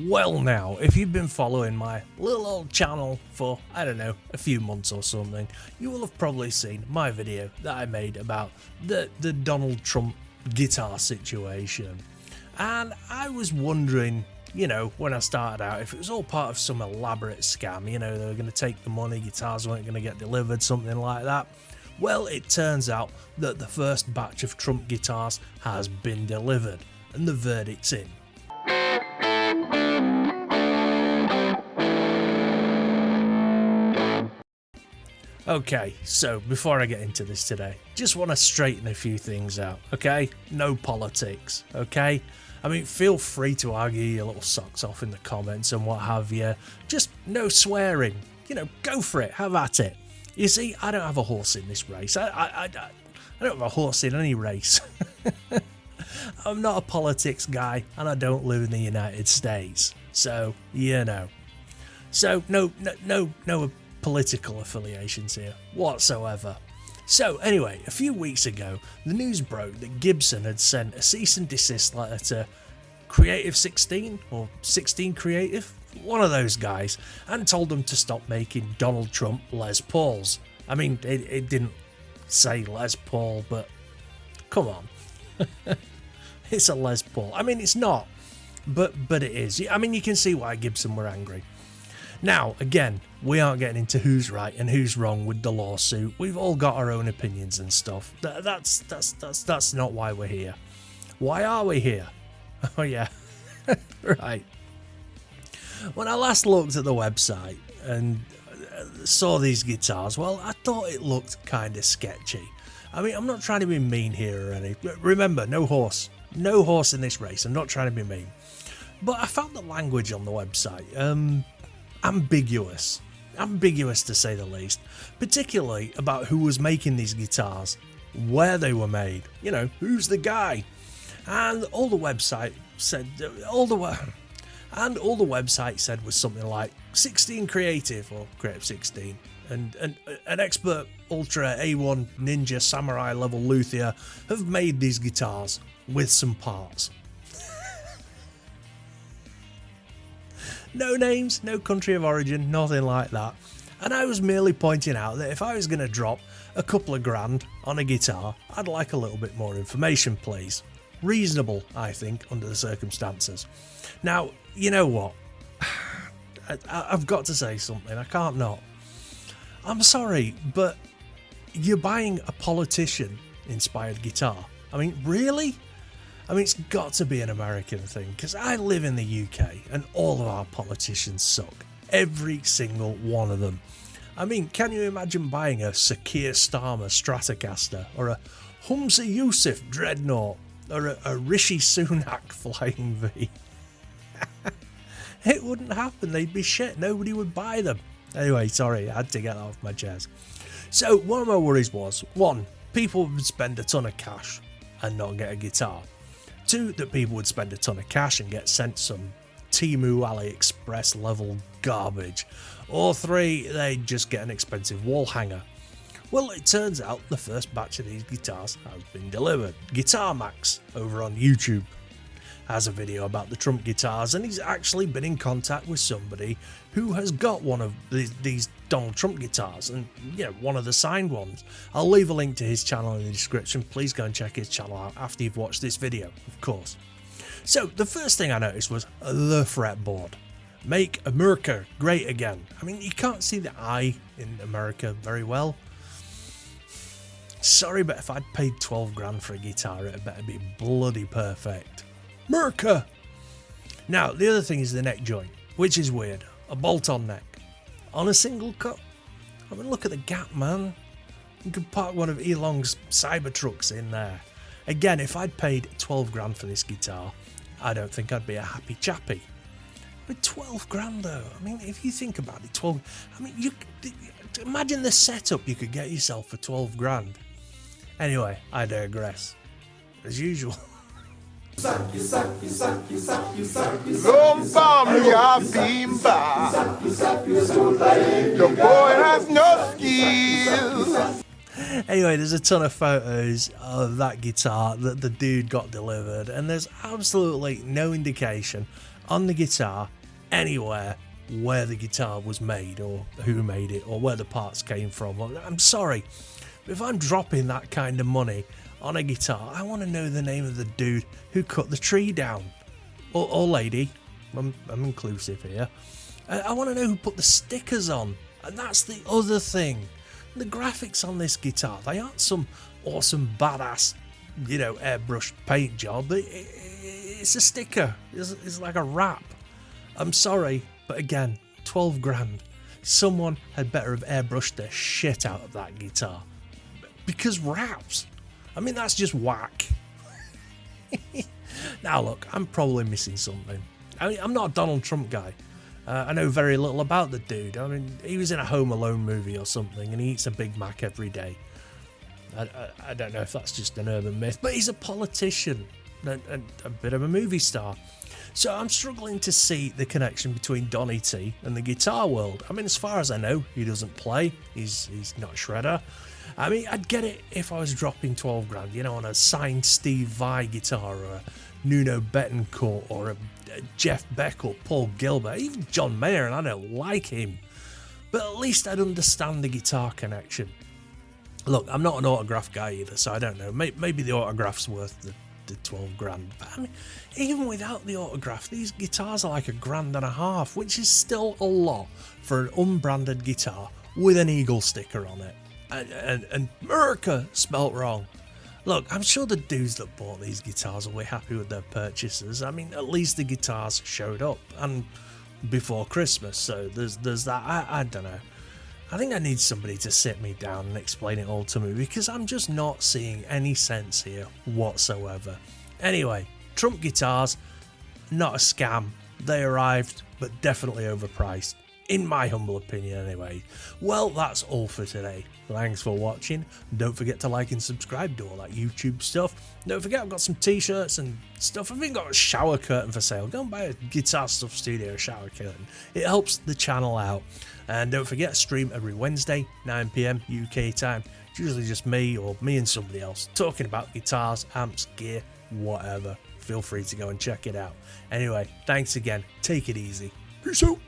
Well now, if you've been following my little old channel for, I don't know, a few months or something, you will have probably seen my video that I made about the Donald Trump guitar situation. And I was wondering, you know, when I started out, if it was all part of some elaborate scam, you know, they were going to take the money, guitars weren't going to get delivered, something like that. Well, it turns out that the first batch of Trump guitars has been delivered, and the verdict's in. Okay, so before I get into this today, just want to straighten a few things out, okay? No politics, okay? I mean, feel free to argue your little socks off in the comments and what have you. Just no swearing. You know, go for it, have at it. You see, I don't have a horse in this race. I don't have a horse in any race. I'm not a politics guy, and I don't live in the United States. So, you know. So, no political affiliations here whatsoever. So anyway, a few weeks ago, the news broke that Gibson had sent a cease and desist letter to Creative 16 or 16 Creative, one of those guys, and told them to stop making Donald Trump Les Pauls. I mean, it didn't say Les Paul, but come on. It's a Les Paul. I mean, it's not, but it is. I mean, you can see why Gibson were angry. Now, again, we aren't getting into who's right and who's wrong with the lawsuit. We've all got our own opinions and stuff. That's not why we're here. Why are we here? Oh yeah, right. When I last looked at the website and saw these guitars, well, I thought it looked kind of sketchy. I mean, I'm not trying to be mean here or anything. Remember, no horse in this race. I'm not trying to be mean. But I found the language on the website ambiguous to say the least, particularly about who was making these guitars, where they were made, you know, who's the guy. And all the website said was something like 16 Creative or Creative 16 and an expert Ultra A1 Ninja Samurai level luthier have made these guitars with some parts. No names, no country of origin, nothing like that. And I was merely pointing out that if I was going to drop a couple of grand on a guitar, I'd like a little bit more information, please. Reasonable, I think, under the circumstances. Now, you know what? I've got to say something, I can't not. I'm sorry, but you're buying a politician-inspired guitar. I mean, really? I mean, it's got to be an American thing, because I live in the UK and all of our politicians suck. Every single one of them. I mean, can you imagine buying a Sakir Starmer Stratocaster or a Humza Yusuf Dreadnought or a Rishi Sunak Flying V? It wouldn't happen. They'd be shit. Nobody would buy them. Anyway, sorry, I had to get that off my chest. So one of my worries was, one, people would spend a ton of cash and not get a guitar. Two, that people would spend a ton of cash and get sent some Temu AliExpress level garbage. Or three, they'd just get an expensive wall hanger. Well, it turns out the first batch of these guitars has been delivered. Guitar Max over on YouTube has a video about the Trump guitars, and he's actually been in contact with somebody who has got one of these Donald Trump guitars, and you know, one of the signed ones. I'll leave a link to his channel in the description. Please go and check his channel out after you've watched this video, of course. So the first thing I noticed was the fretboard. Make America great again. I mean, you can't see the I in America very well. Sorry, but if I'd paid 12 grand for a guitar, it better be bloody perfect. Merca! Now, the other thing is the neck joint, which is weird. A bolt-on neck. On a single cut. I mean, look at the gap, man. You could park one of Elon's Cybertrucks in there. Again, if I'd paid 12 grand for this guitar, I don't think I'd be a happy chappy. But 12 grand though, I mean, if you think about it, 12... I mean, imagine the setup you could get yourself for 12 grand. Anyway, I digress. As usual. The boy has no skills. Anyway, there's a ton of photos of that guitar that the dude got delivered, and there's absolutely no indication on the guitar anywhere where the guitar was made, or who made it, or where the parts came from. I'm sorry, but if I'm dropping that kind of money on a guitar, I want to know the name of the dude who cut the tree down, or lady. I'm inclusive here. I want to know who put the stickers on, and that's the other thing. The graphics on this guitar, they aren't some awesome badass, airbrushed paint job. It's a sticker. It's like a wrap. I'm sorry, but again, 12 grand. Someone had better have airbrushed the shit out of that guitar. Because wraps. I mean, that's just whack. Now look, I'm probably missing something. I mean, I'm not a Donald Trump guy. I know very little about the dude. I mean, he was in a Home Alone movie or something, and he eats a Big Mac every day. I don't know if that's just an urban myth, but he's a politician and a bit of a movie star. So I'm struggling to see the connection between Donny T and the guitar world. I mean, as far as I know, he doesn't play. He's not a shredder. I mean, I'd get it if I was dropping 12 grand, on a signed Steve Vai guitar, or a Nuno Betancourt, or a Jeff Beck, or Paul Gilbert, even John Mayer, and I don't like him. But at least I'd understand the guitar connection. Look, I'm not an autograph guy either, so I don't know. Maybe the autograph's worth the 12 grand. But I mean, even without the autograph, these guitars are like $1.50, which is still a lot for an unbranded guitar with an eagle sticker on it. And America spelt wrong. Look, I'm sure the dudes that bought these guitars will be happy with their purchases. I mean, at least the guitars showed up, and before Christmas, so there's that. I don't know. I think I need somebody to sit me down and explain it all to me, because I'm just not seeing any sense here whatsoever. Anyway, Trump guitars, not a scam. They arrived, but definitely overpriced. In my humble opinion anyway. Well, that's all for today. Thanks for watching. Don't forget to like and subscribe, do all that YouTube stuff. Don't forget, I've got some t-shirts and stuff. I've even got a shower curtain for sale. Go and buy a Guitar Stuff Studio shower curtain. It helps the channel out. And don't forget, stream every Wednesday, 9 PM UK time. It's usually just me, or me and somebody else, talking about guitars, amps, gear, whatever. Feel free to go and check it out. Anyway, thanks again. Take it easy. Peace out.